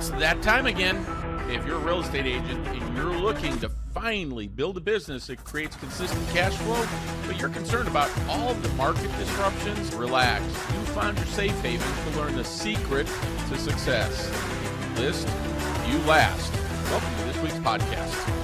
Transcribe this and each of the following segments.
It's that time again. If you're a real estate agent and you're looking to finally build a business that creates consistent cash flow, but you're concerned about all of the market disruptions, relax. You found your safe haven to learn the secret to success. List, you last. Welcome to this week's podcast.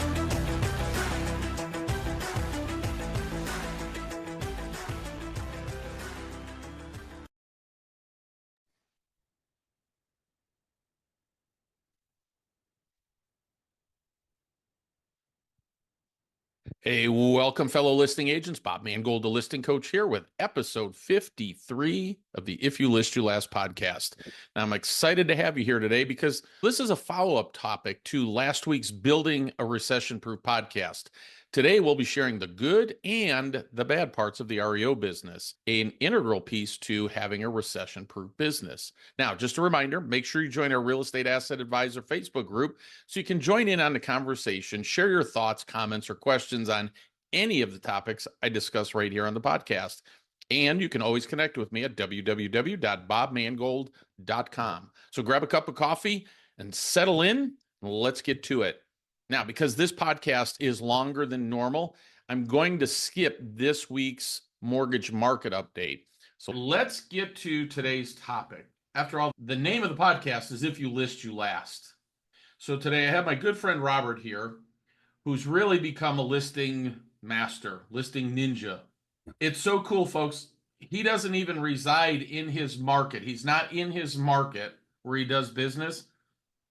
Hey, welcome, fellow listing agents. Bob Mangold, the listing coach, here with episode 53 of the If You List, You Last podcast. Now, I'm excited to have you here today because this is a follow-up topic to last week's Building a Recession-Proof podcast. Today, we'll be sharing the good and the bad parts of the REO business, an integral piece to having a recession-proof business. Now, just a reminder, make sure you join our Real Estate Asset Advisor Facebook group so you can join in on the conversation, share your thoughts, comments, or questions on any of the topics I discuss right here on the podcast. And you can always connect with me at www.bobmangold.com. So grab a cup of coffee and settle in. Let's get to it. Now, because this podcast is longer than normal, I'm going to skip this week's mortgage market update. So let's get to today's topic. After all, the name of the podcast is If You List, You Last. So today I have my good friend Robert here, who's really become a listing master, listing ninja. It's so cool, folks. He doesn't even reside in his market. He's not in his market where he does business.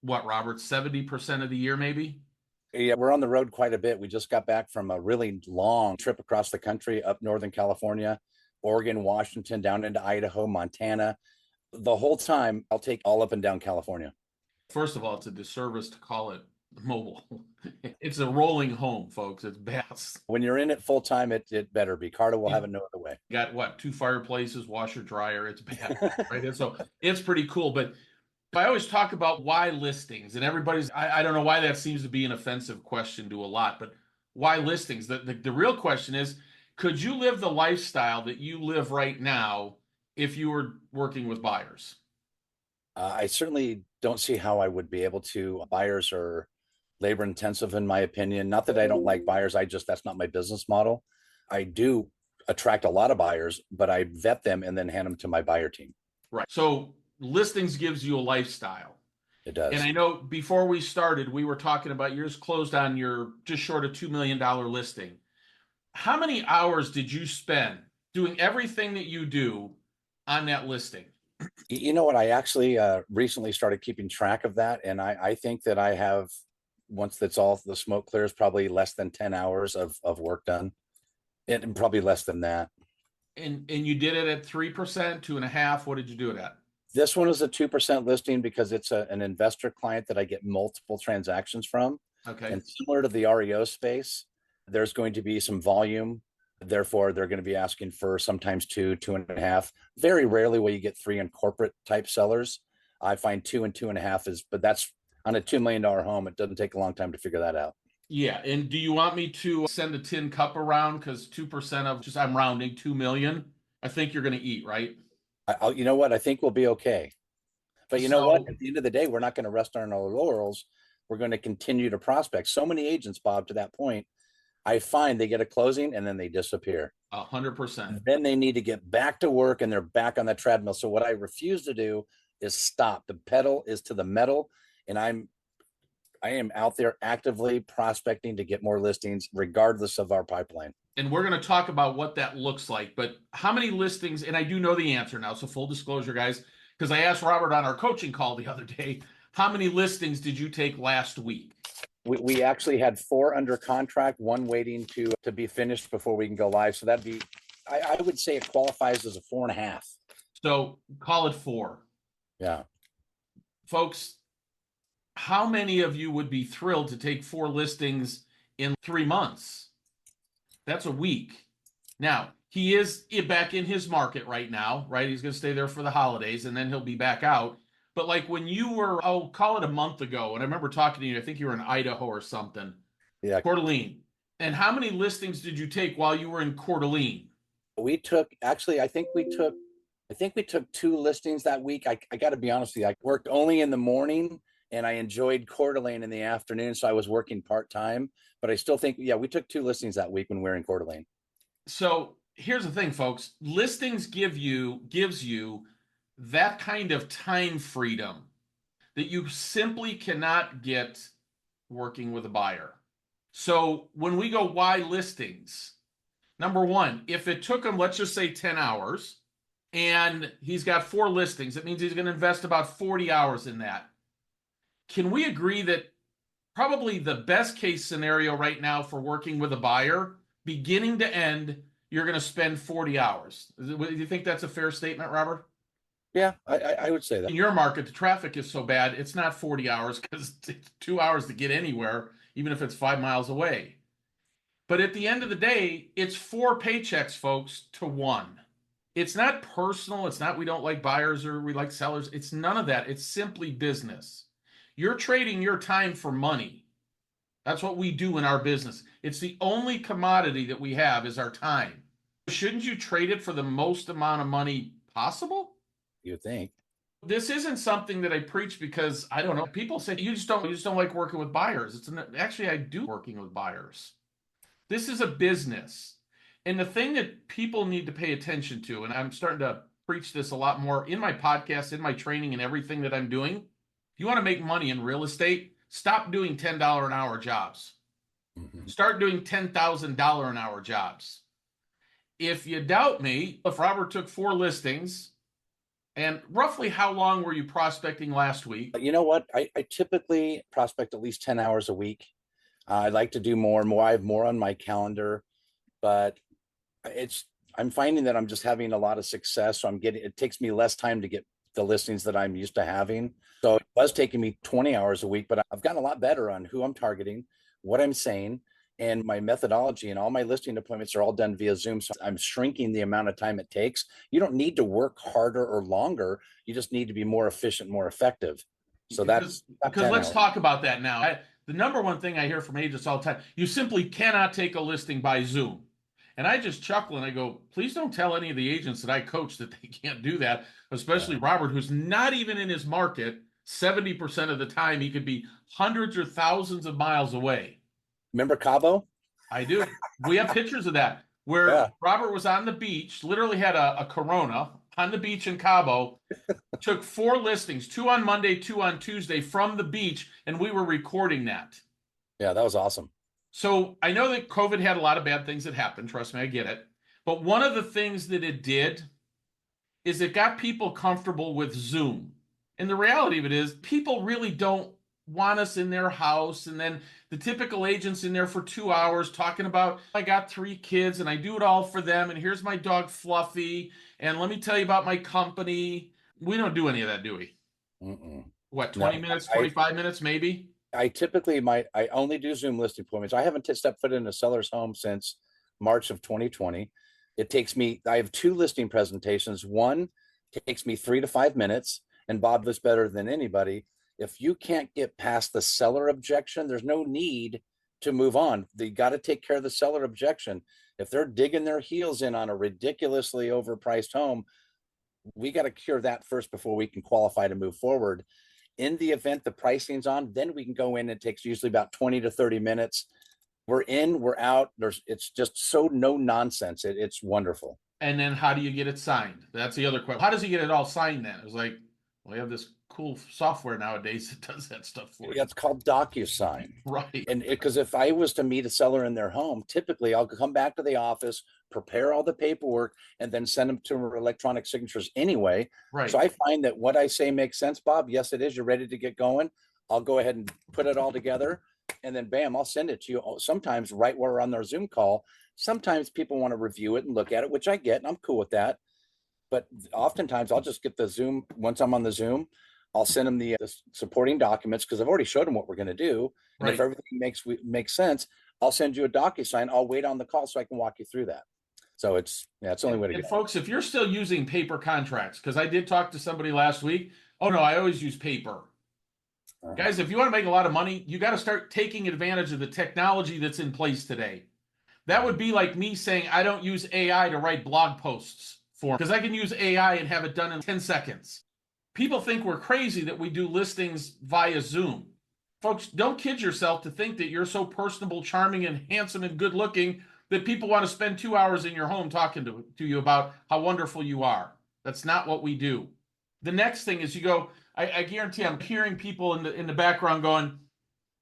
What, Robert, 70% of the year maybe? Yeah, we're on the road quite a bit. We just got back from a really long trip across the country, up Northern California, Oregon, Washington, down into Idaho, Montana. The whole time, I'll take all up and down California. First of all, it's a disservice to call it mobile. It's a rolling home, folks. It's best. When you're in it full time, it better be. Carter will have it no other way. Got what? 2 fireplaces, washer, dryer. It's bad, right? And so it's pretty cool. But I always talk about why listings, and everybody's, I don't know why that seems to be an offensive question to a lot, but why listings? The real question is, could you live the lifestyle that you live right now if you were working with buyers? I certainly don't see how I would be able to. Buyers are labor intensive, in my opinion. Not that I don't like buyers. That's not my business model. I do attract a lot of buyers, but I vet them and then hand them to my buyer team. Right. So listings gives you a lifestyle. It does. And I know before we started, we were talking about yours closed on your just short of $2 million listing. How many hours did you spend doing everything that you do on that listing? You know what? I actually recently started keeping track of that. And I think that I have, once that's all the smoke clears, probably less than 10 hours of work done. And probably less than that. And you did it at 3%, 2.5%. What did you do it at? This one is a 2% listing because it's an investor client that I get multiple transactions from. Okay. And similar to the REO space, there's going to be some volume. Therefore, they're going to be asking for sometimes 2, 2.5. Very rarely will you get 3 in corporate type sellers. I find 2 and 2.5 but that's on a $2 million home. It doesn't take a long time to figure that out. Yeah. And do you want me to send a tin cup around? Because 2% of I'm rounding 2 million. I think you're going to eat, right? You know what? I think we'll be okay. But you know what? At the end of the day, we're not going to rest on our laurels. We're going to continue to prospect. So many agents, Bob, to that point, I find they get a closing and then they disappear. 100%. Then they need to get back to work and they're back on the treadmill. So what I refuse to do is stop. The pedal is to the metal, and I am out there actively prospecting to get more listings regardless of our pipeline. And we're going to talk about what that looks like. But how many listings, and I do know the answer now, so full disclosure, guys, because I asked Robert on our coaching call the other day, how many listings did you take last week? We actually had 4 under contract, 1 waiting to be finished before we can go live. So that'd be, I would say it qualifies as a 4.5. So call it 4. Yeah. Folks, how many of you would be thrilled to take 4 listings in 3 months? That's a week. Now, he is back in his market right now, right? He's going to stay there for the holidays, and then he'll be back out. But like when you were, I'll call it a month ago, and I remember talking to you, I think you were in Idaho or something. Yeah. Coeur d'Alene. And how many listings did you take while you were in Coeur d'Alene? We took, actually, I think we took 2 listings that week. I got to be honest with you. I worked only in the morning and I enjoyed Coeur d'Alene in the afternoon. So I was working part-time, but I still think, yeah, we took 2 listings that week when we were in Coeur d'Alene. So here's the thing, folks. Listings gives you that kind of time freedom that you simply cannot get working with a buyer. So when we go why listings, number one, if it took him, let's just say 10 hours, and he's got 4 listings, it means he's going to invest about 40 hours in that. Can we agree that probably the best case scenario right now for working with a buyer, beginning to end, you're going to spend 40 hours? Do you think that's a fair statement, Robert? Yeah, I would say that. In your market, the traffic is so bad, it's not 40 hours because it's 2 hours to get anywhere, even if it's 5 miles away. But at the end of the day, it's 4 paychecks, folks, to 1. It's not personal. It's not we don't like buyers or we like sellers. It's none of that. It's simply business. You're trading your time for money. That's what we do in our business. It's the only commodity that we have is our time. Shouldn't you trade it for the most amount of money possible? You think? This isn't something that I preach because I don't know. People say you just don't like working with buyers. Actually, I do working with buyers. This is a business. And the thing that people need to pay attention to, and I'm starting to preach this a lot more in my podcast, in my training, and everything that I'm doing. If you want to make money in real estate, stop doing $10 an hour jobs. Mm-hmm. Start doing $10,000 an hour jobs. If you doubt me, if Robert took 4 listings, and roughly how long were you prospecting last week? You know what? I typically prospect at least 10 hours a week. I'd like to do more and more. I have more on my calendar, but I'm finding that I'm just having a lot of success. So it takes me less time to get the listings that I'm used to having. So it was taking me 20 hours a week, but I've gotten a lot better on who I'm targeting, what I'm saying, and my methodology, and all my listing appointments are all done via Zoom. So I'm shrinking the amount of time it takes. You don't need to work harder or longer. You just need to be more efficient, more effective. So that's because let's talk about that now. The number one thing I hear from agents all the time, you simply cannot take a listing by Zoom. And I just chuckle and I go, please don't tell any of the agents that I coach that they can't do that, especially Robert, who's not even in his market. 70% of the time, he could be hundreds or thousands of miles away. Remember Cabo? I do. We have pictures of that where Robert was on the beach, literally had a Corona on the beach in Cabo, took 4 listings, 2 on Monday, 2 on Tuesday from the beach, and we were recording that. Yeah, that was awesome. So I know that COVID had a lot of bad things that happened. Trust me, I get it. But one of the things that it did is it got people comfortable with Zoom. And the reality of it is people really don't want us in their house. And then the typical agent's in there for 2 hours talking about, I got 3 kids and I do it all for them. And here's my dog Fluffy. And let me tell you about my company. We don't do any of that, do we? Mm-mm. What, 20 minutes, 25 minutes, maybe? I only do Zoom listing appointments. I haven't stepped foot in a seller's home since March of 2020. I have 2 listing presentations. One takes me 3 to 5 minutes, and Bob does better than anybody. If you can't get past the seller objection, there's no need to move on. They got to take care of the seller objection. If they're digging their heels in on a ridiculously overpriced home, we got to cure that first before we can qualify to move forward. In the event the pricing's on, then we can go in. It takes usually about 20 to 30 minutes. We're in, we're out. It's just so no nonsense. It's wonderful. And then how do you get it signed? That's the other question. How does he get it all signed then? It was like, well, we have this cool software nowadays that does that stuff for you. It's called DocuSign. Right. And because if I was to meet a seller in their home, typically I'll come back to the office, prepare all the paperwork, and then send them to electronic signatures anyway. Right. So I find that what I say makes sense, Bob. Yes, it is. You're ready to get going. I'll go ahead and put it all together. And then bam, I'll send it to you. Sometimes right where we're on their Zoom call, sometimes people want to review it and look at it, which I get, and I'm cool with that. But oftentimes I'll just get the Zoom. Once I'm on the Zoom, I'll send them the supporting documents because I've already showed them what we're going to do. And if everything makes sense, I'll send you a DocuSign. I'll wait on the call so I can walk you through that. So it's the only way to go. And folks, if you're still using paper contracts, because I did talk to somebody last week. Oh no, I always use paper. Guys, if you want to make a lot of money, you got to start taking advantage of the technology that's in place today. That would be like me saying I don't use AI to write blog posts for, because I can use AI and have it done in 10 seconds. People think we're crazy that we do listings via Zoom. Folks, don't kid yourself to think that you're so personable, charming, and handsome and good looking that people want to spend 2 hours in your home talking to you about how wonderful you are. That's not what we do. The next thing is you go, I guarantee I'm hearing people in the background going,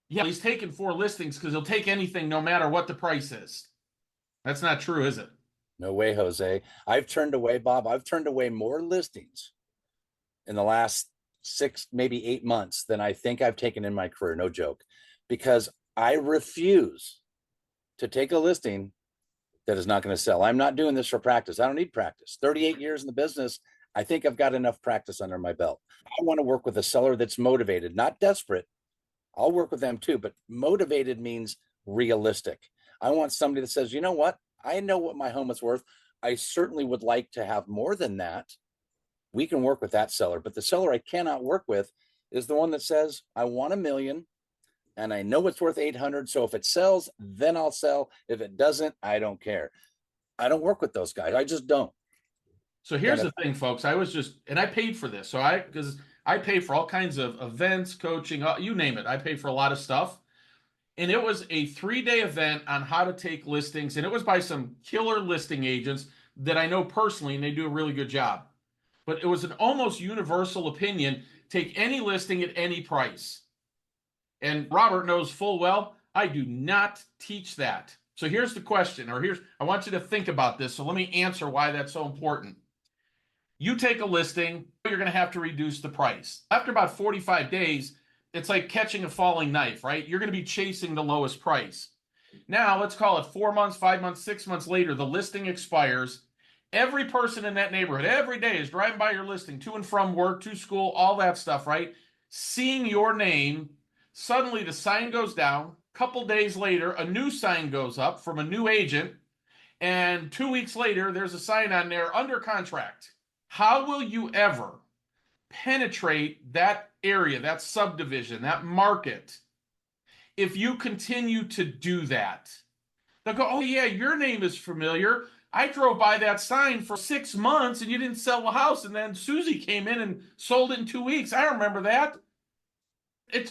yeah, he's taking 4 listings because he'll take anything no matter what the price is. That's not true, is it? No way, Jose. I've turned away, Bob. I've turned away more listings in the last 6, maybe 8 months than I think I've taken in my career. No joke, because I refuse to take a listing that is not going to sell. I'm not doing this for practice. I don't need practice. 38 years in the business. I think I've got enough practice under my belt. I want to work with a seller that's motivated, not desperate. I'll work with them too, but motivated means realistic. I want somebody that says, you know what? I know what my home is worth. I certainly would like to have more than that. We can work with that seller, but the seller I cannot work with is the one that says, I want $1 million and I know it's worth 800. So if it sells, then I'll sell. If it doesn't, I don't care. I don't work with those guys. I just don't. So here's the thing, folks. And I paid for this. Because I pay for all kinds of events, coaching, you name it. I pay for a lot of stuff. And it was a 3-day event on how to take listings. And it was by some killer listing agents that I know personally, and they do a really good job. But it was an almost universal opinion, take any listing at any price. And Robert knows full well, I do not teach that. So here's the question, I want you to think about this. So let me answer why that's so important. You take a listing, you're going to have to reduce the price. After about 45 days, it's like catching a falling knife, right? You're going to be chasing the lowest price. Now, let's call it 4 months, 5 months, 6 months later, the listing expires. Every person in that neighborhood every day is driving by your listing to and from work, to school, all that stuff, right? Seeing your name, suddenly the sign goes down. A couple days later, a new sign goes up from a new agent. And 2 weeks later, there's a sign on there under contract. How will you ever penetrate that area, that subdivision, that market, if you continue to do that? They'll go, oh yeah, your name is familiar. I drove by that sign for 6 months and you didn't sell the house. And then Susie came in and sold it in 2 weeks. I remember that.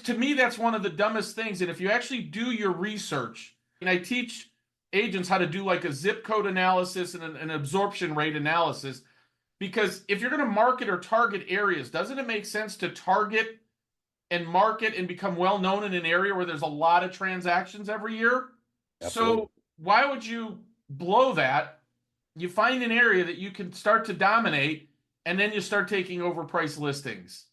To me, that's one of the dumbest things. And if you actually do your research, and I teach agents how to do like a zip code analysis and an absorption rate analysis, because if you're going to market or target areas, doesn't it make sense to target and market and become well known in an area where there's a lot of transactions every year? Absolutely. So why would you blow that? You find an area that you can start to dominate, and then you start taking overpriced listings.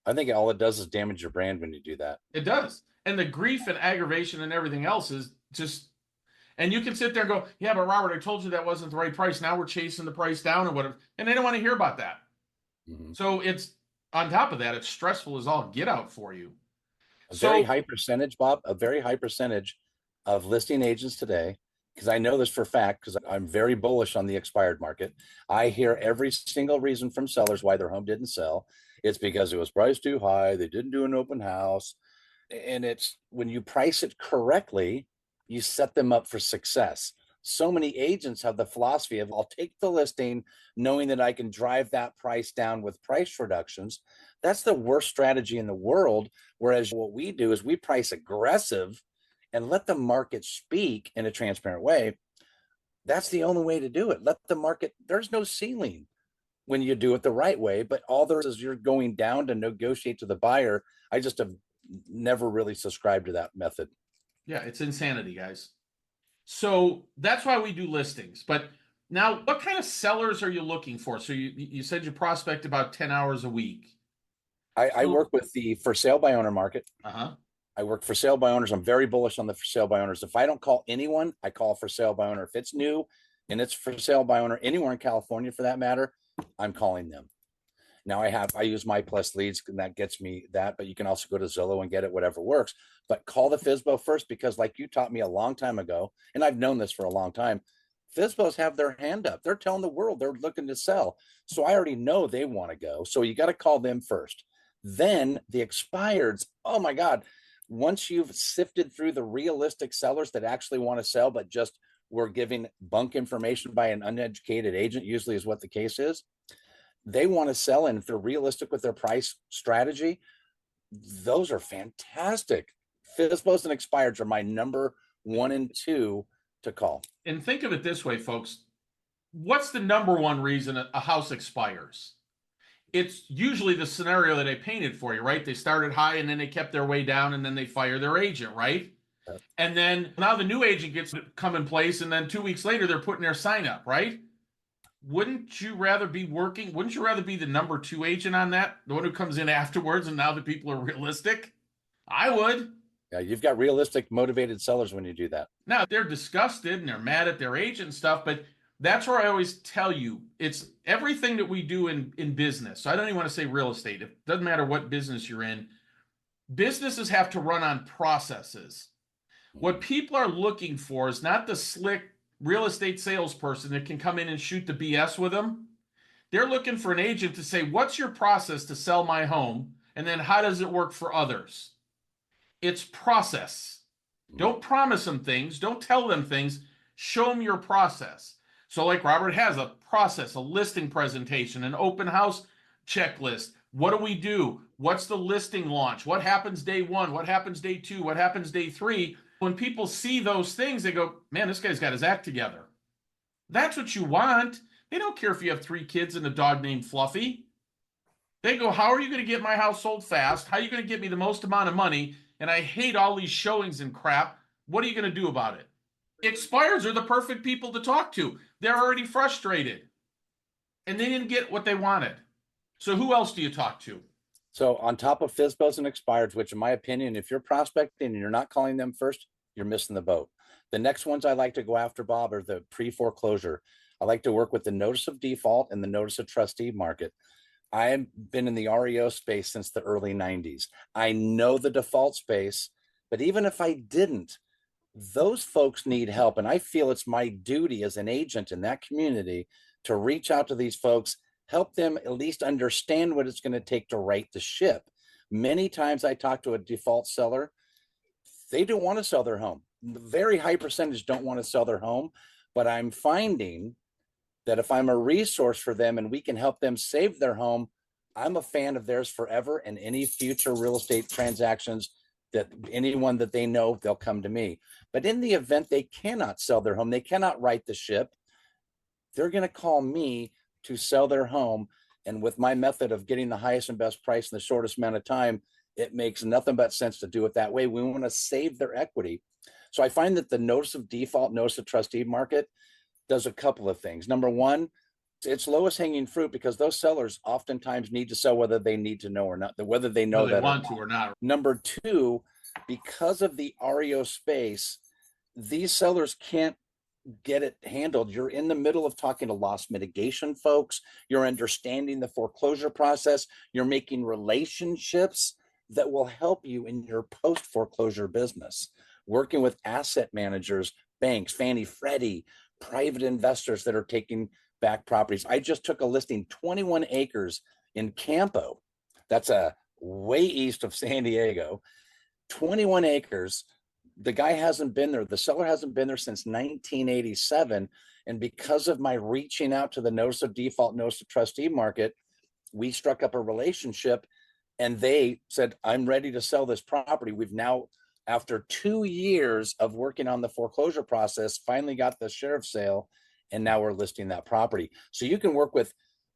I think all it does is damage your brand when you do that. It does. And the grief and aggravation and everything else is just, and you can sit there and go, yeah, but Robert, I told you that wasn't the right price. Now we're chasing the price down and whatever. And they don't want to hear about that. Mm-hmm. So it's, on top of that, it's stressful as all get out for you. Very high percentage, Bob, a very high percentage of listing agents today, because I know this for a fact, because I'm very bullish on the expired market. I hear every single reason from sellers why their home didn't sell. It's because it was priced too high. They didn't do an open house. And it's when you price it correctly, you set them up for success. So many agents have the philosophy of, I'll take the listing knowing that I can drive that price down with price reductions. That's the worst strategy in the world. Whereas what we do is we price aggressive and let the market speak in a transparent way. That's the only way to do it. Let the market, there's no ceiling when you do it the right way, but all there is you're going down to negotiate to the buyer. I just have never really subscribed to that method. Yeah, it's insanity, guys. So that's why we do listings. But now, what kind of sellers are you looking for? So you said you prospect about 10 hours a week. I work with the for sale by owner market. Uh-huh. I work for sale by owners. I'm very bullish on the for sale by owners. If I don't call anyone, I call for sale by owner. If it's new and it's for sale by owner, anywhere in California for that matter, I'm calling them. Now I use My Plus Leads, and that gets me that, but you can also go to Zillow and get it, whatever works. But call the FSBO first, because like you taught me a long time ago, and I've known this for a long time, FSBOs have their hand up. They're telling the world they're looking to sell. So I already know they want to go. So you got to call them first. Then the expireds, oh my God, once you've sifted through the realistic sellers that actually want to sell, but just were giving bunk information by an uneducated agent, usually is what the case is, they want to sell, and if they're realistic with their price strategy, those are fantastic. FSBOs and expireds are my number 1 and 2 to call. And think of it this way, folks. What's the number one reason a house expires? It's usually the scenario that I painted for you, right? They started high and then they kept their way down and then they fire their agent, right? Yep. And then now the new agent gets to come in place and then 2 weeks later they're putting their sign up, right? Wouldn't you rather be the number 2 agent on that? The one who comes in afterwards and now the people are realistic? I would. Yeah, you've got realistic, motivated sellers when you do that. Now they're disgusted and they're mad at their agent and stuff, but that's where I always tell you it's everything that we do in business. So I don't even want to say real estate. It doesn't matter what business you're in. Businesses have to run on processes. What people are looking for is not the slick real estate salesperson that can come in and shoot the BS with them. They're looking for an agent to say, what's your process to sell my home? And then how does it work for others? It's process. Don't promise them things. Don't tell them things. Show them your process. So like Robert has a process, a listing presentation, an open house checklist. What do we do? What's the listing launch? What happens day 1? What happens day 2? What happens day 3? When people see those things, they go, man, this guy's got his act together. That's what you want. They don't care if you have 3 kids and a dog named Fluffy. They go, how are you going to get my house sold fast? How are you going to get me the most amount of money? And I hate all these showings and crap. What are you going to do about it? Expires are the perfect people to talk to. They're already frustrated. And they didn't get what they wanted. So who else do you talk to? So on top of FSBOs and expireds, which in my opinion, if you're prospecting and you're not calling them first, you're missing the boat. The next ones I like to go after, Bob, are the pre-foreclosure. I like to work with the notice of default and the notice of trustee market. I've been in the REO space since the early 90s. I know the default space, but even if I didn't, those folks need help. And I feel it's my duty as an agent in that community to reach out to these folks, help them at least understand what it's going to take to right the ship. Many times I talk to a default seller, they don't want to sell their home. Very high percentage don't want to sell their home, but I'm finding that if I'm a resource for them and we can help them save their home, I'm a fan of theirs forever, and any future real estate transactions that anyone that they know, they'll come to me. But in the event they cannot sell their home, they cannot right the ship, they're going to call me to sell their home. And with my method of getting the highest and best price in the shortest amount of time, it makes nothing but sense to do it that way. We want to save their equity. So I find that the notice of default, notice of trustee market does a couple of things. Number one, it's lowest hanging fruit because those sellers oftentimes need to sell whether they need to know or not, whether they know Whether that they want to or not. Number two, because of the REO space, these sellers can't get it handled. You're in the middle of talking to loss mitigation folks. You're understanding the foreclosure process. You're making relationships that will help you in your post foreclosure business. Working with asset managers, banks, Fannie, Freddie, private investors that are taking back properties. I just took a listing, 21 acres in Campo. That's a way east of San Diego. 21 acres. The guy hasn't been there. The seller hasn't been there since 1987. And because of my reaching out to the notice of default, notice of trustee market, we struck up a relationship and they said, I'm ready to sell this property. We've now, after 2 years of working on the foreclosure process, finally got the sheriff's sale. And now we're listing that property. So you can work with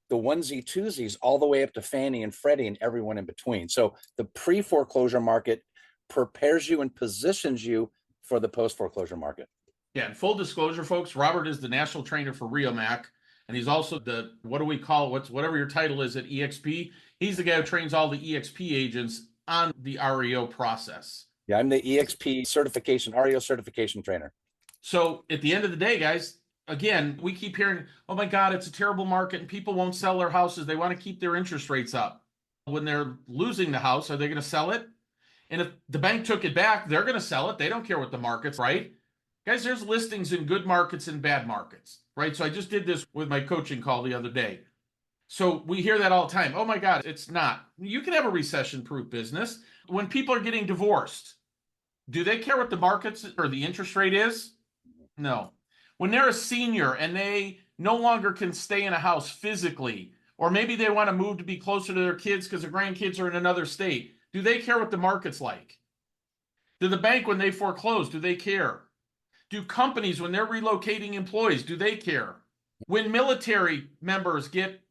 the onesie twosies all the way up to Fannie and Freddie and everyone in between. So the pre-foreclosure market prepares you and positions you for the post-foreclosure market. Yeah, and full disclosure, folks, Robert is the national trainer for REOMAC, and he's also the, what do we call, whatever your title is at EXP. He's the guy who trains all the EXP agents on the REO process. Yeah, I'm the EXP certification, REO certification trainer. So at the end of the day, guys, again, we keep hearing, oh my God, it's a terrible market and people won't sell their houses. They want to keep their interest rates up. When they're losing the house, are they going to sell it? And if the bank took it back, they're going to sell it. They don't care what the market's, right? Guys, there's listings in good markets and bad markets, right? So I just did this with my coaching call the other day. So we hear that all the time. Oh my God, it's not. You can have a recession-proof business. When people are getting divorced, do they care what the markets or the interest rate is? No. When they're a senior and they no longer can stay in a house physically, Or maybe they want to move to be closer to their kids because their grandkids are in another state. Do they care what the market's like? Do the bank, when they foreclose, do they care? Do companies, when they're relocating employees, do they care? When military members get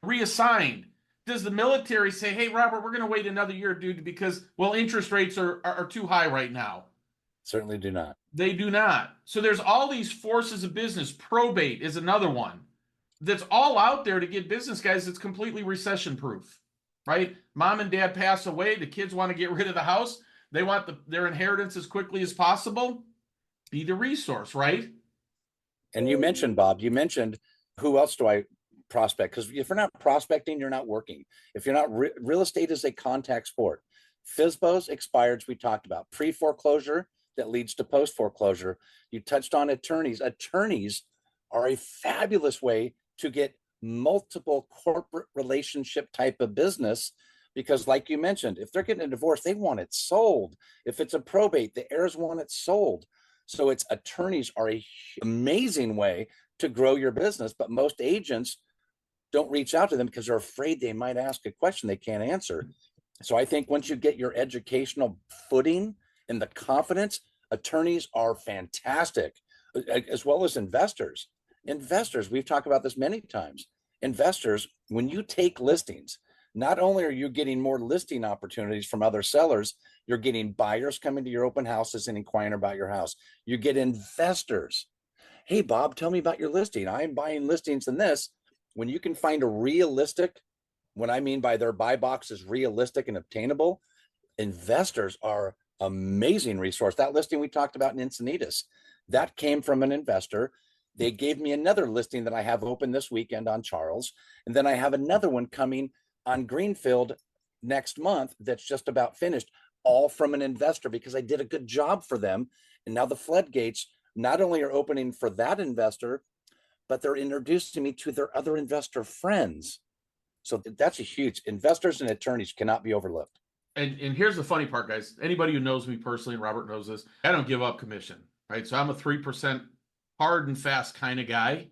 reassigned, does the military say, hey, Robert, we're going to wait another year, dude, because, well, interest rates are too high right now? Certainly do not. They do not. So there's all these forces of business. Probate is another one that's all out there to get business guys that's completely recession proof, right? Mom and dad pass away. The kids want to get rid of the house. They want their inheritance as quickly as possible. Be the resource, right? And you mentioned, Bob, who else do I prospect? Because if you're not prospecting, you're not working. If you're not, real estate is a contact sport. FSBOs, expireds, we talked about. Pre-foreclosure that leads to post-foreclosure. You touched on attorneys. Attorneys are a fabulous way to get multiple corporate relationship type of business, because like you mentioned, if they're getting a divorce, they want it sold. If it's a probate, the heirs want it sold. So it's attorneys are a amazing way to grow your business, but most agents don't reach out to them because they're afraid they might ask a question they can't answer. So I think once you get your educational footing and the confidence, attorneys are fantastic, as well as investors. Investors, we've talked about this many times. Investors, when you take listings, not only are you getting more listing opportunities from other sellers, you're getting buyers coming to your open houses and inquiring about your house. You get investors. Hey, Bob, tell me about your listing. I'm buying listings in this. When you can find a realistic, what I mean by their buy box is realistic and obtainable, investors are amazing resource. That listing we talked about in Encinitas, that came from an investor. They gave me another listing that I have open this weekend on Charles. And then I have another one coming on Greenfield next month that's just about finished, all from an investor because I did a good job for them. And now the floodgates not only are opening for that investor, but they're introducing me to their other investor friends. So that's a huge, investors and attorneys cannot be overlooked. And here's the funny part, guys. Anybody who knows me personally, and Robert knows this, I don't give up commission, right? So I'm a 3% hard and fast kind of guy.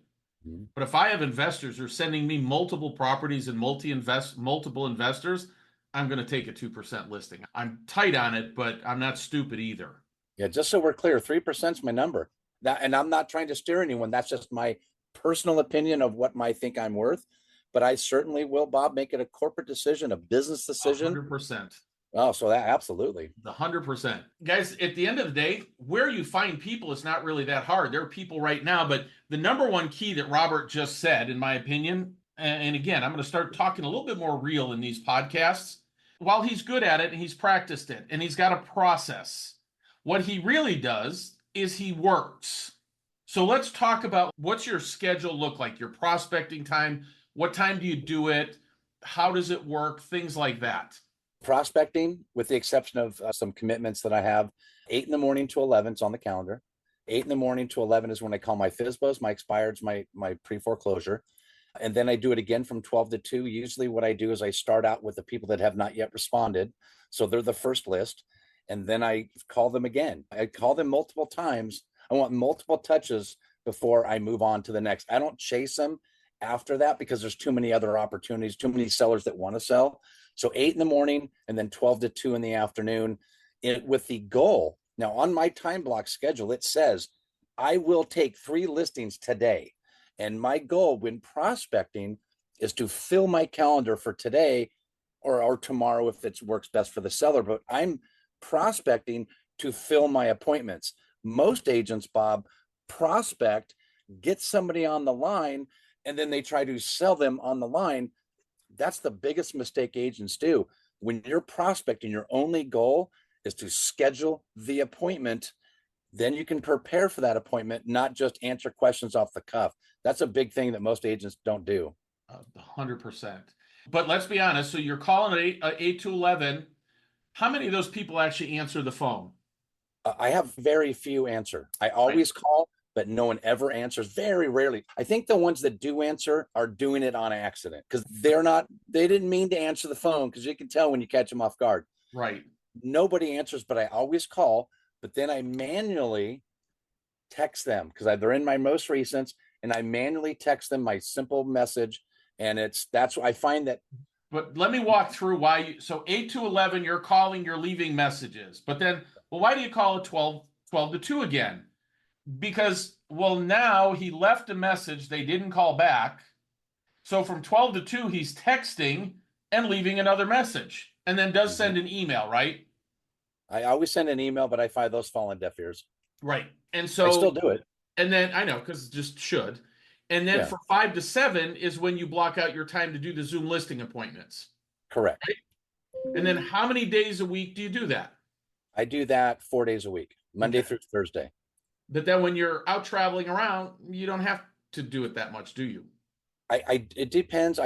Mm-hmm. But if I have investors who are sending me multiple properties and multiple investors, I'm going to take a 2% listing. I'm tight on it, but I'm not stupid either. Yeah, just so we're clear, 3% is my number. That, and I'm not trying to steer anyone. That's just my personal opinion of what I think I'm worth. But I certainly will, Bob, make it a corporate decision, a business decision. 100%. Oh, so that absolutely. 100%. Guys, at the end of the day, where you find people is not really that hard. There are people right now, but the number one key that Robert just said, in my opinion, and again, I'm going to start talking a little bit more real in these podcasts. While he's good at it and he's practiced it and he's got a process, what he really does is he works. So let's talk about what's your schedule look like, your prospecting time, what time do you do it, how does it work, things like that. Prospecting, with the exception of some commitments that I have, 8 in the morning to 11 is on the calendar. 8 in the morning to 11 is when I call my FSBOs, my expireds, my pre-foreclosure. And then I do it again from 12 to 2. Usually what I do is I start out with the people that have not yet responded. So they're the first list. And then I call them again. I call them multiple times. I want multiple touches before I move on to the next. I don't chase them after that because there's too many other opportunities, too many sellers that want to sell. So 8 in the morning and then 12 to 2 in the afternoon, with the goal. Now on my time block schedule, it says I will take 3 listings today. And my goal when prospecting is to fill my calendar for today or tomorrow if it works best for the seller. But I'm prospecting to fill my appointments. Most agents, Bob, prospect, get somebody on the line, and then they try to sell them on the line. That's the biggest mistake agents do. When you're prospecting, your only goal is to schedule the appointment. Then you can prepare for that appointment, not just answer questions off the cuff. That's a big thing that most agents don't do. 100%. But let's be honest. So you're calling at 8 to 11. How many of those people actually answer the phone? I have very few answer. I always call, but no one ever answers. Very rarely. I think the ones that do answer are doing it on accident because they didn't mean to answer the phone, because you can tell when you catch them off guard. Right. Nobody answers, but I always call, but then I manually text them because they're in my most recents, and I manually text them my simple message. And that's I find that. But let me walk through why so 8 to 11, you're calling, you're leaving messages. But then, well, why do you call it 12 to 2 again? Because, well, now he left a message, they didn't call back. So from 12 to 2, he's texting and leaving another message, and then does send an email, right? I always send an email, but I find those fall on deaf ears. Right. And I still so, do it. and then I know, because just should. And then Yeah. for 5 to 7 is when you block out your time to do the Zoom listing appointments. Correct. Right? And then how many days a week do you do that? I do that 4 days a week, Monday through Thursday. But then when you're out traveling around, you don't have to do it that much, do you? It depends.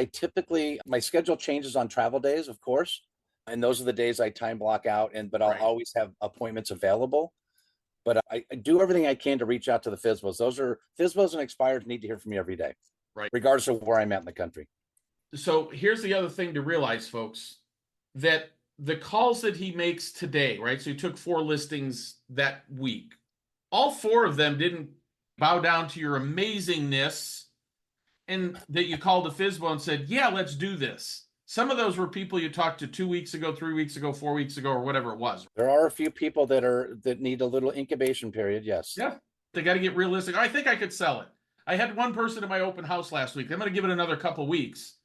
My schedule changes on travel days, of course. And those are the days I time block out, but I'll always have appointments available. But I do everything I can to reach out to the FSBOs. Those are FSBOs and expireds need to hear from me every day, right? Regardless of where I'm at in the country. So here's the other thing to realize, folks, that the calls that he makes today, right? So he took 4 listings that week. All 4 of them didn't bow down to your amazingness and that you called a FSBO and said, yeah, let's do this. Some of those were people you talked to 2 weeks ago, 3 weeks ago, 4 weeks ago, or whatever it was. There are a few people that need a little incubation period. Yes. Yeah. They got to get realistic. I think I could sell it. I had one person in my open house last week. I'm going to give it another couple weeks.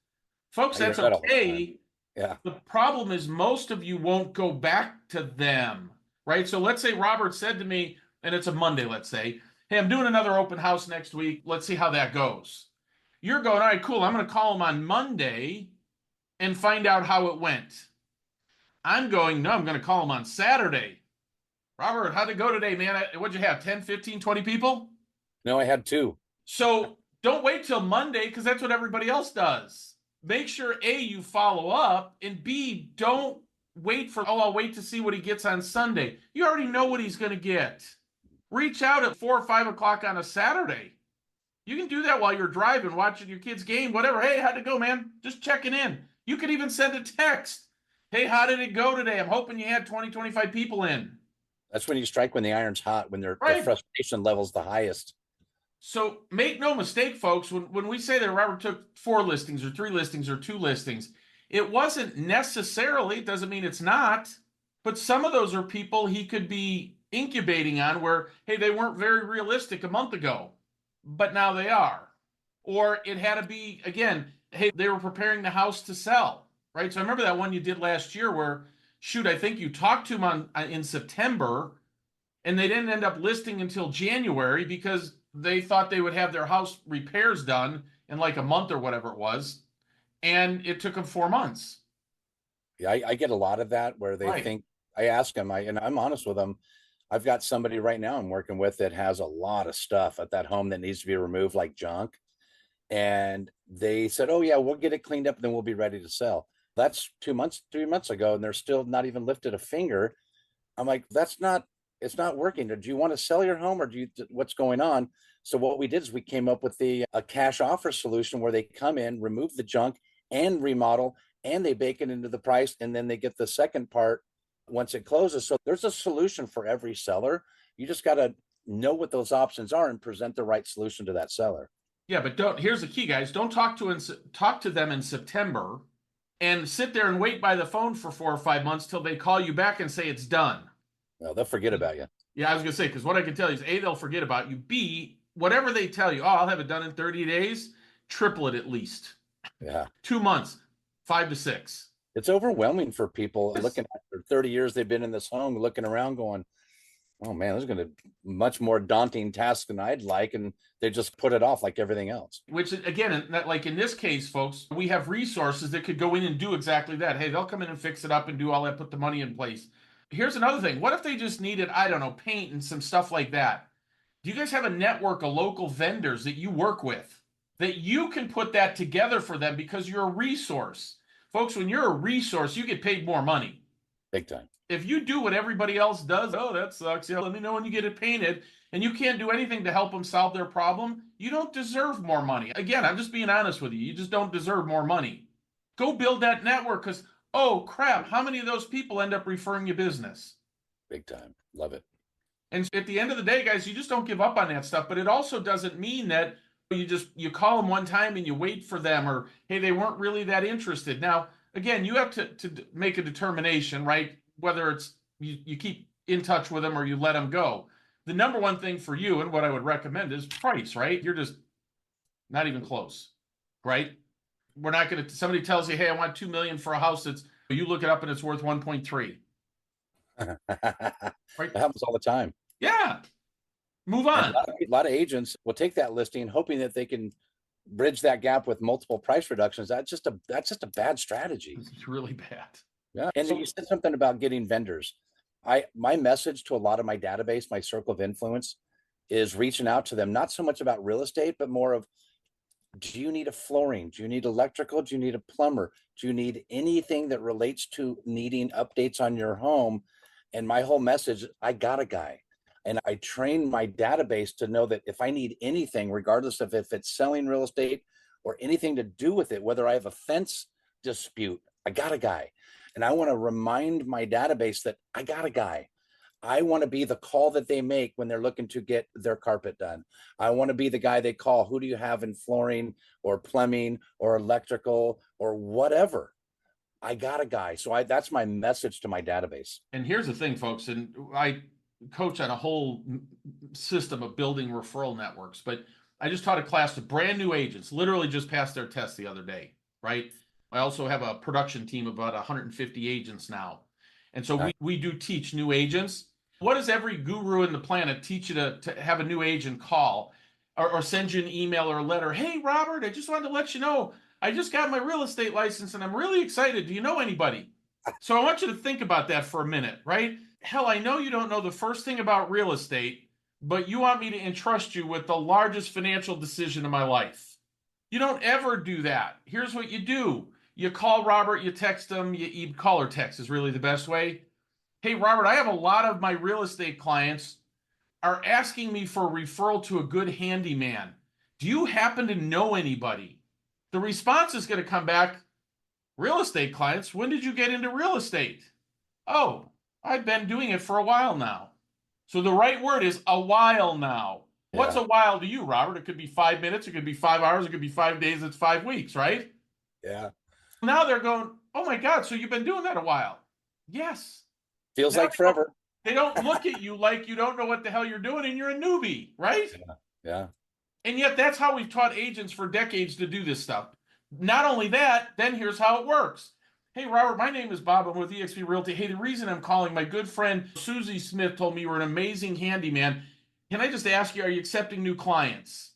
Folks, that's okay. Yeah. The problem is most of you won't go back to them, right? So let's say Robert said to me, and it's a Monday, let's say, hey, I'm doing another open house next week. Let's see how that goes. You're going, all right, cool. I'm going to call him on Monday and find out how it went. I'm going, no, I'm going to call him on Saturday. Robert, how'd it go today, man? What'd you have, 10, 15, 20 people? No, I had 2. So don't wait till Monday because that's what everybody else does. Make sure, A, you follow up, and B, don't wait for, I'll wait to see what he gets on Sunday. You already know what he's going to get. Reach out at 4 or 5 o'clock on a Saturday. You can do that while you're driving, watching your kid's game, whatever. Hey, how'd it go, man? Just checking in. You could even send a text. Hey, how did it go today? I'm hoping you had 20, 25 people in. That's when you strike when the iron's hot, when their frustration level's the highest. So make no mistake, folks, when we say that Robert took 4 listings or 3 listings or 2 listings, it wasn't necessarily, it doesn't mean it's not, but some of those are people he could be incubating on where, hey, they weren't very realistic a month ago, but now they are. Or it had to be, again, hey, they were preparing the house to sell, right? So I remember that one you did last year where, shoot, I think you talked to him in September and they didn't end up listing until January because they thought they would have their house repairs done in like a month or whatever it was. And it took them 4 months. Yeah, I get a lot of that where they think, I ask them, and I'm honest with them. I've got somebody right now I'm working with that has a lot of stuff at that home that needs to be removed, like junk. And they said, oh yeah, we'll get it cleaned up and then we'll be ready to sell. That's 2 months, 3 months ago. And they're still not even lifted a finger. I'm like, it's not working. Do you want to sell your home or what's going on? So what we did is we came up with a cash offer solution where they come in, remove the junk and remodel, and they bake it into the price. And then they get the second part once it closes. So there's a solution for every seller. You just got to know what those options are and present the right solution to that seller. Yeah, but here's the key, guys. Don't talk to them in September and sit there and wait by the phone for 4 or 5 months till they call you back and say it's done. No, they'll forget about you. Yeah, I was going to say, because what I can tell you is A, they'll forget about you. B, whatever they tell you, I'll have it done in 30 days, triple it at least. Yeah. 2 months, 5 to 6. It's overwhelming for people looking at their 30 years they've been in this home, looking around going, oh man, this is going to be much more daunting task than I'd like. And they just put it off like everything else. Which again, like in this case, folks, we have resources that could go in and do exactly that. Hey, they'll come in and fix it up and do all that, put the money in place. Here's another thing. What if they just needed, I don't know, paint and some stuff like that? Do you guys have a network of local vendors that you work with that you can put that together for them because you're a resource? Folks, when you're a resource, you get paid more money. Big time. If you do what everybody else does, oh, that sucks. Yeah, let me know when you get it painted, and you can't do anything to help them solve their problem, you don't deserve more money. Again, I'm just being honest with you. You just don't deserve more money. Go build that network because, oh, crap, how many of those people end up referring you business? Big time. Love it. And at the end of the day, guys, you just don't give up on that stuff. But it also doesn't mean that You call them one time and you wait for them, or hey, they weren't really that interested. Now, again, you have to make a determination, right? Whether it's you keep in touch with them or you let them go. The number one thing for you and what I would recommend is price, right? You're just not even close, right? We're not going to, somebody tells you, hey, I want 2 million for a house that's, you look it up and it's worth 1.3, That right? happens all the time. Yeah. Move And on. a lot of agents will take that listing hoping that they can bridge that gap with multiple price reductions. That's just a bad strategy. It's really bad. Yeah. And you said something about getting vendors. My message to a lot of my database, my circle of influence, is reaching out to them, not so much about real estate, but more of, do you need a flooring? Do you need electrical? Do you need a plumber? Do you need anything that relates to needing updates on your home? And my whole message, I got a guy. And I train my database to know that if I need anything, regardless of if it's selling real estate or anything to do with it, whether I have a fence dispute, I got a guy. And I want to remind my database that I got a guy. I want to be the call that they make when they're looking to get their carpet done. I want to be the guy they call. Who do you have in flooring or plumbing or electrical or whatever? I got a guy. So that's my message to my database. And here's the thing, folks, and I coach on a whole system of building referral networks, but I just taught a class to brand new agents, literally just passed their test the other day, right? I also have a production team of about 150 agents now. And so we do teach new agents. What does every guru in the planet teach you to have a new agent call or send you an email or a letter? Hey, Robert, I just wanted to let you know, I just got my real estate license and I'm really excited. Do you know anybody? So I want you to think about that for a minute, right? Hell, I know you don't know the first thing about real estate, but you want me to entrust you with the largest financial decision of my life. You don't ever do that. Here's what you do. You call Robert, you text him, you call or text is really the best way. Hey, Robert, I have a lot of my real estate clients are asking me for a referral to a good handyman. Do you happen to know anybody? The response is going to come back, real estate clients, when did you get into real estate? Oh, I've been doing it for a while now. So the right word is a while now. Yeah. What's a while to you, Robert? It could be 5 minutes, it could be 5 hours, it could be 5 days, it's 5 weeks, right? Yeah. Now they're going, oh my God, so you've been doing that a while. Yes. Feels like forever. They don't look at you like you don't know what the hell you're doing and you're a newbie, right? Yeah. And yet that's how we've taught agents for decades to do this stuff. Not only that, then here's how it works. Hey, Robert, my name is Bob. I'm with eXp Realty. Hey, the reason I'm calling, my good friend Susie Smith told me you were an amazing handyman. Can I just ask you, are you accepting new clients?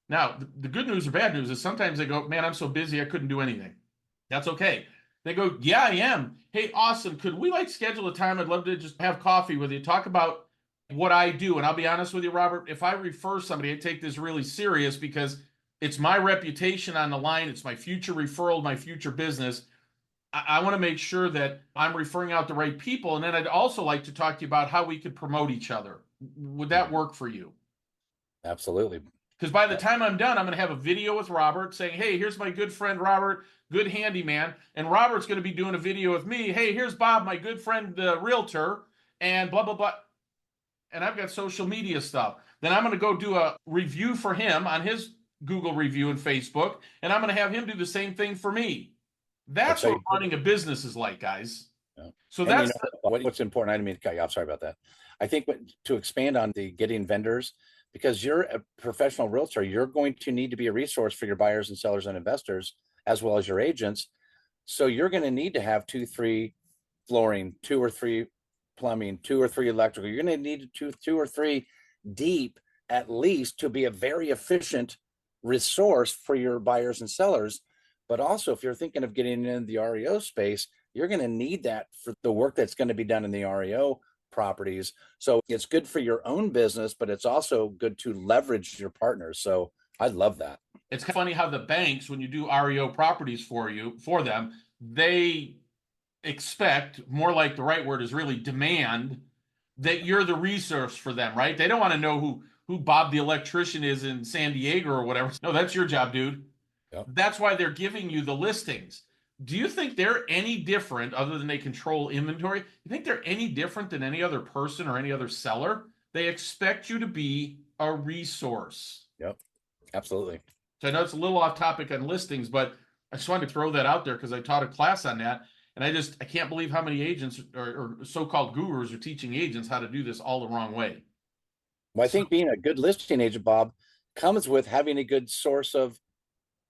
Now, the good news or bad news is sometimes they go, man, I'm so busy, I couldn't do anything. That's okay. They go, yeah, I am. Hey, awesome. Could we schedule a time? I'd love to just have coffee with you, talk about what I do. And I'll be honest with you, Robert, if I refer somebody, I take this really serious because it's my reputation on the line. It's my future referral, my future business. I want to make sure that I'm referring out the right people. And then I'd also like to talk to you about how we could promote each other. Would that work for you? Absolutely. Because by the time I'm done, I'm going to have a video with Robert saying, hey, here's my good friend Robert, good handyman. And Robert's going to be doing a video with me. Hey, here's Bob, my good friend, realtor, and blah, blah, blah. And I've got social media stuff. Then I'm going to go do a review for him on his Google review and Facebook. And I'm going to have him do the same thing for me. That's what running a business is like, guys. Yeah. So and that's what's important. I didn't mean to cut you off. Sorry about that. I think to expand on the getting vendors, because you're a professional realtor, you're going to need to be a resource for your buyers and sellers and investors, as well as your agents. So you're going to need to have 2, 3 flooring, 2 or 3 plumbing, 2 or 3 electrical. You're going to need 2 or 3 deep at least to be a very efficient resource for your buyers and sellers. But also, if you're thinking of getting into the REO space, you're going to need that for the work that's going to be done in the REO properties. So it's good for your own business, but it's also good to leverage your partners. So I love that. It's funny how the banks, when you do REO properties for them, they expect, more like the right word is really demand, that you're the resource for them, right? They don't want to know who Bob the electrician is in San Diego or whatever. No, that's your job, dude. Yep. That's why they're giving you the listings. Do you think they're any different, other than they control inventory? You think they're any different than any other person or any other seller? They expect you to be a resource. Yep. Absolutely. So I know it's a little off topic on listings, but I just wanted to throw that out there because I taught a class on that. And I can't believe how many agents or so-called gurus are teaching agents how to do this all the wrong way. Well, I So think being a good listing agent, Bob, comes with having a good source of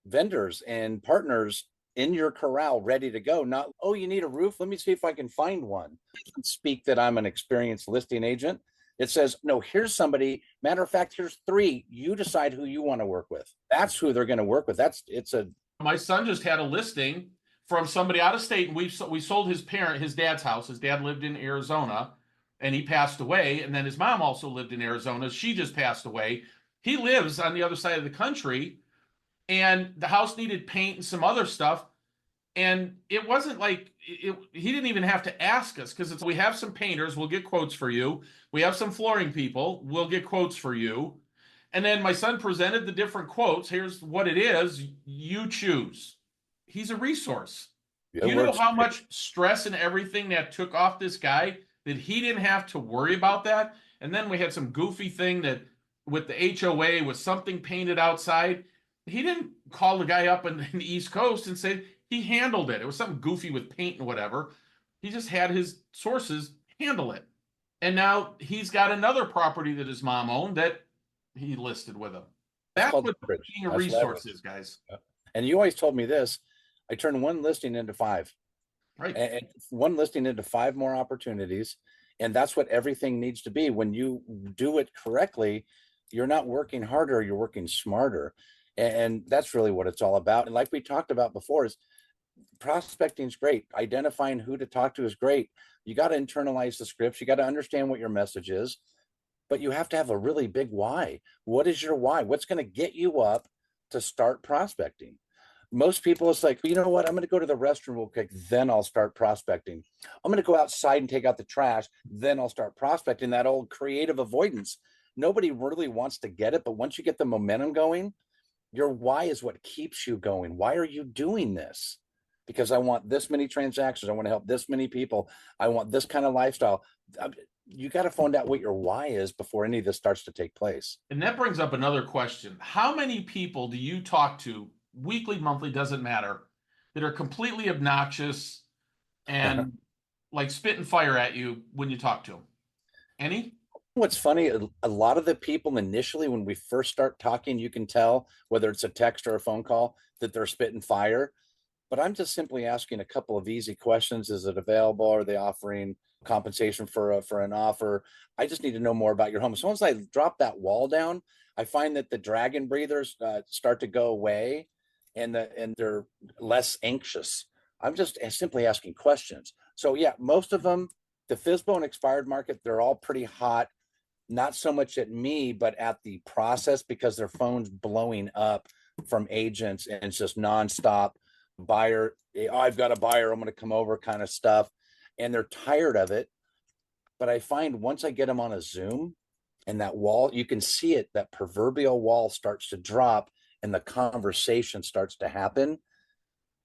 vendors and partners in your corral ready to go. Not, oh, you need a roof? Let me see if I can find one. It doesn't speak that I'm an experienced listing agent. It says, no, here's somebody. Matter of fact, here's three. You decide who you want to work with. That's who they're going to work with. It's a my son just had a listing from somebody out of state, and we sold his dad's house. His dad lived in Arizona, and he passed away. And then his mom also lived in Arizona. She just passed away. He lives on the other side of the country, and the house needed paint and some other stuff. And it wasn't like he didn't even have to ask us because we have some painters, we'll get quotes for you. We have some flooring people, we'll get quotes for you. And then my son presented the different quotes. Here's what it is. You choose. He's a resource. Do it you know works. how much stress and everything that took off this guy that he didn't have to worry about that? And then we had some goofy thing that with the HOA with something painted outside. He didn't call the guy up in the East Coast and say he handled it. It was something goofy with paint and whatever. He just had his sources handle it. And now he's got another property that his mom owned that he listed with him. That's That's called what leverage. being a That's resource leverage. is, guys. And you always told me this. I turned one listing into five, Right. and one listing into five more opportunities. And that's what everything needs to be. When you do it correctly, you're not working harder, you're working smarter. And that's really what it's all about. And like we talked about before, is prospecting is great. Identifying who to talk to is great. You got to internalize the scripts. You got to understand what your message is, but you have to have a really big why. What is your why? What's going to get you up to start prospecting? Most people, it's like, you know what? I'm going to go to the restroom real quick, then I'll start prospecting. I'm going to go outside and take out the trash, then I'll start prospecting. That old creative avoidance. Nobody really wants to get it, but once you get the momentum going, your why is what keeps you going. Why are you doing this? Because I want this many transactions. I want to help this many people. I want this kind of lifestyle. You got to find out what your why is before any of this starts to take place. And that brings up another question. How many people do you talk to, weekly, monthly, doesn't matter, that are completely obnoxious and like spitting fire at you when you talk to them? Any? What's funny, a lot of the people initially, when we first start talking, you can tell whether it's a text or a phone call that they're spitting fire. But I'm just simply asking a couple of easy questions. Is it available? Are they offering compensation for an offer? I just need to know more about your home. So once I drop that wall down, I find that the dragon breathers start to go away, and they're less anxious. I'm just simply asking questions. So yeah, most of them, the FSBO and expired market, they're all pretty hot. Not so much at me, but at the process, because their phone's blowing up from agents, and it's just nonstop buyer. Oh, I've got a buyer, I'm going to come over kind of stuff. And they're tired of it. But I find once I get them on a Zoom and that wall, you can see it, that proverbial wall starts to drop and the conversation starts to happen.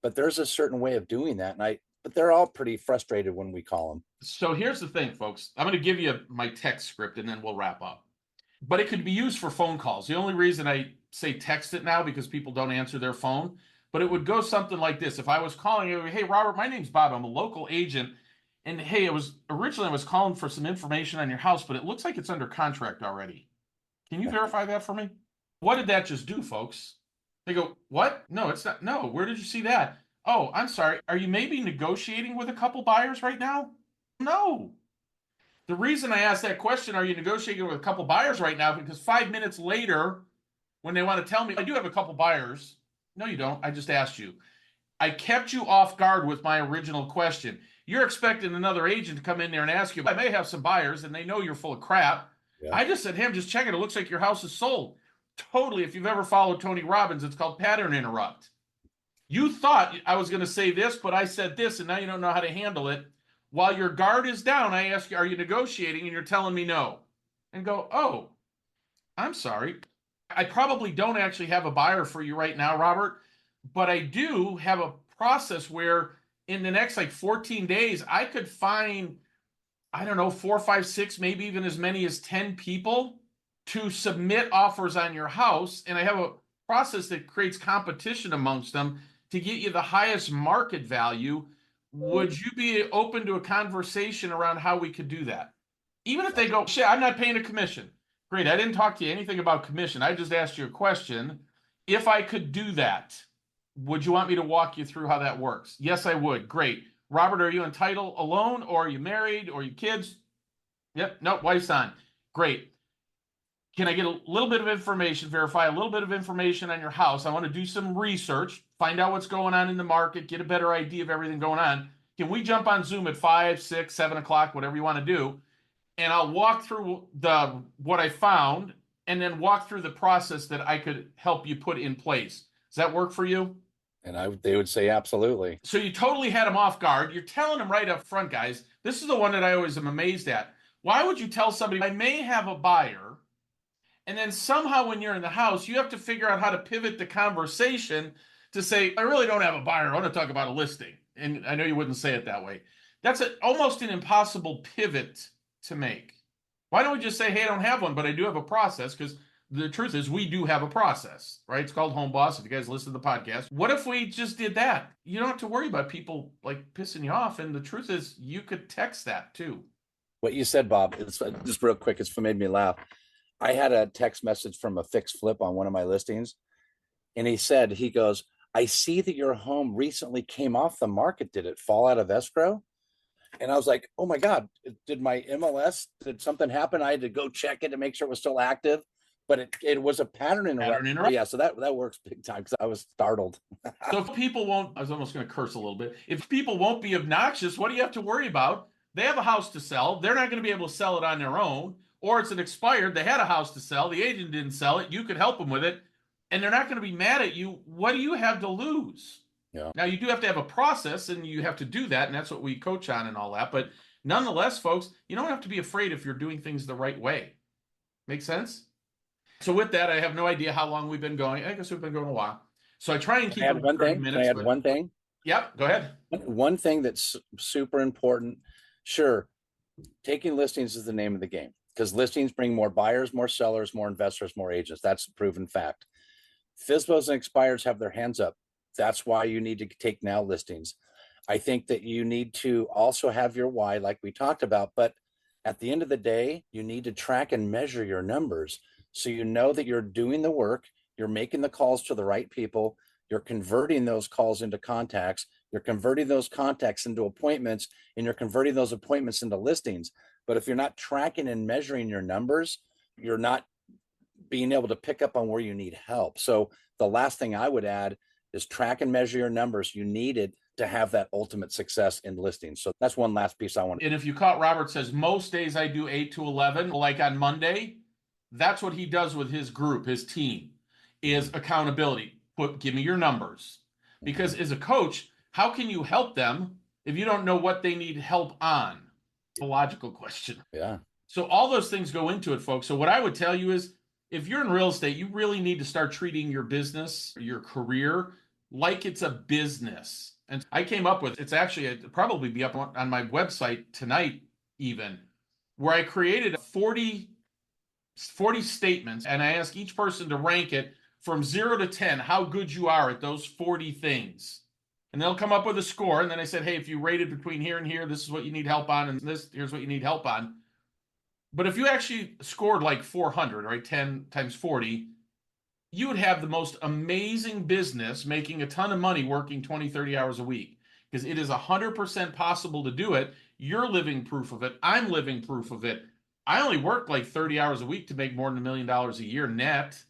But there's a certain way of doing that. But they're all pretty frustrated when we call them. So here's the thing, folks. I'm going to give you my text script and then we'll wrap up. But it could be used for phone calls. The only reason I say text it now because people don't answer their phone, but it would go something like this. If I was calling you, hey, Robert, my name's Bob. I'm a local agent. And hey, I was calling for some information on your house, but it looks like it's under contract already. Can you verify that for me? What did that just do, folks? They go, what? No, it's not. No, where did you see that? Oh, I'm sorry. Are you maybe negotiating with a couple buyers right now? No. The reason I asked that question, are you negotiating with a couple buyers right now? Because 5 minutes later, when they want to tell me, I do have a couple buyers. No, you don't. I just asked you. I kept you off guard with my original question. You're expecting another agent to come in there and ask you, I may have some buyers and they know you're full of crap. Yeah. I just said, hey, I'm just checking. It looks like your house is sold. Totally. If you've ever followed Tony Robbins, it's called pattern interrupt. You thought I was going to say this, but I said this, and now you don't know how to handle it. While your guard is down, I ask you, are you negotiating? And you're telling me no. And go, oh, I'm sorry. I probably don't actually have a buyer for you right now, Robert, but I do have a process where in the next like 14 days, I could find, I don't know, 4, 5, 6, maybe even as many as 10 people to submit offers on your house. And I have process that creates competition amongst them to get you the highest market value. Would you be open to a conversation around how we could do that? Even if they go, shit, I'm not paying a commission. Great. I didn't talk to you anything about commission. I just asked you a question. If I could do that, would you want me to walk you through how that works? Yes, I would. Great. Robert, are you in title alone, or are you married, or are you kids? Yep. Nope. Wife's on. Great. Can I get a little bit of information, verify a little bit of information on your house? I want to do some research, find out what's going on in the market, get a better idea of everything going on. Can we jump on Zoom at 5, 6, 7 o'clock, whatever you want to do? And I'll walk through what I found, and then walk through the process that I could help you put in place. Does that work for you? And they would say absolutely. So you totally had them off guard. You're telling them right up front, guys. This is the one that I always am amazed at. Why would you tell somebody, I may have a buyer, and then somehow when you're in the house, you have to figure out how to pivot the conversation to say, I really don't have a buyer. I want to talk about a listing. And I know you wouldn't say it that way. That's almost an impossible pivot to make. Why don't we just say, hey, I don't have one, but I do have a process? Because the truth is we do have a process, right? It's called Home Boss. If you guys listen to the podcast, what if we just did that? You don't have to worry about people like pissing you off. And the truth is you could text that too. What you said, Bob, it's just real quick. It's made me laugh. I had a text message from a fixed flip on one of my listings. And he goes, I see that your home recently came off the market. Did it fall out of escrow? And I was like, oh my God, did my MLS, did something happen? I had to go check it to make sure it was still active. But it was a pattern interruption. Yeah, so that works big time because I was startled. So if people won't, I was almost going to curse a little bit. If people won't be obnoxious, what do you have to worry about? They have a house to sell. They're not going to be able to sell it on their own. Or it's an expired. They had a house to sell. The agent didn't sell it. You could help them with it. And they're not going to be mad at you. What do you have to lose? Yeah. Now, you do have to have a process, and you have to do that, and that's what we coach on and all that. But nonetheless, folks, you don't have to be afraid if you're doing things the right way. Make sense? So with that, I have no idea how long we've been going. I guess we've been going a while. So I try and keep it 30 minutes. Can I add one thing? Yep, go ahead. One thing that's super important. Sure, taking listings is the name of the game because listings bring more buyers, more sellers, more investors, more agents. That's a proven fact. FSBOs and expireds have their hands up. That's why you need to take now listings. I think that you need to also have your why, like we talked about, but at the end of the day, you need to track and measure your numbers. So you know that you're doing the work, you're making the calls to the right people, you're converting those calls into contacts, you're converting those contacts into appointments, and you're converting those appointments into listings. But if you're not tracking and measuring your numbers, you're not being able to pick up on where you need help. So the last thing I would add is track and measure your numbers. You need it to have that ultimate success in listings. So that's one last piece I want to. And if you caught, Robert says, most days I do 8 to 11, like on Monday, that's what he does with his group, his team, is accountability. Give me your numbers. Because as a coach, how can you help them if you don't know what they need help on? It's a logical question. Yeah. So all those things go into it, folks. So what I would tell you is, if you're in real estate, you really need to start treating your business, your career, like it's a business. And I came up with, it'll probably be up on my website tonight even, where I created 40 statements, and I ask each person to rank it from 0 to 10, how good you are at those 40 things. And they'll come up with a score. And then I said, hey, if you rated between here and here, this is what you need help on, and here's what you need help on. But if you actually scored like 400, right, 10 times 40, you would have the most amazing business, making a ton of money, working 20, 30 hours a week, because it is 100% possible to do it. You're living proof of it. I'm living proof of it. I only worked like 30 hours a week to make more than $1 million a year net.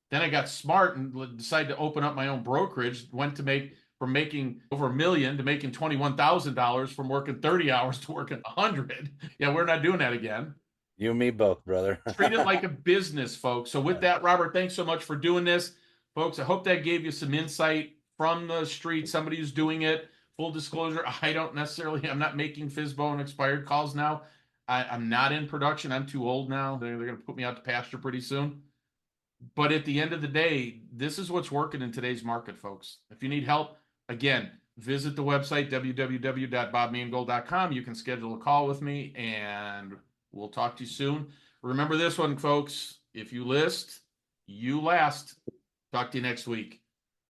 Then I got smart and decided to open up my own brokerage, from making over $1 million to making $21,000 from working 30 hours to working 100. Yeah, we're not doing that again. You and me both, brother. Treat it like a business, folks. So with that, Robert, thanks so much for doing this. Folks, I hope that gave you some insight from the street, somebody who's doing it. Full disclosure, I'm not making FSBO and expired calls now. I'm not in production. I'm too old now. They're going to put me out to pasture pretty soon. But at the end of the day, this is what's working in today's market, folks. If you need help, again, visit the website, www.bobmangold.com. You can schedule a call with me, and we'll talk to you soon. Remember this one, folks. If you list, you last. Talk to you next week.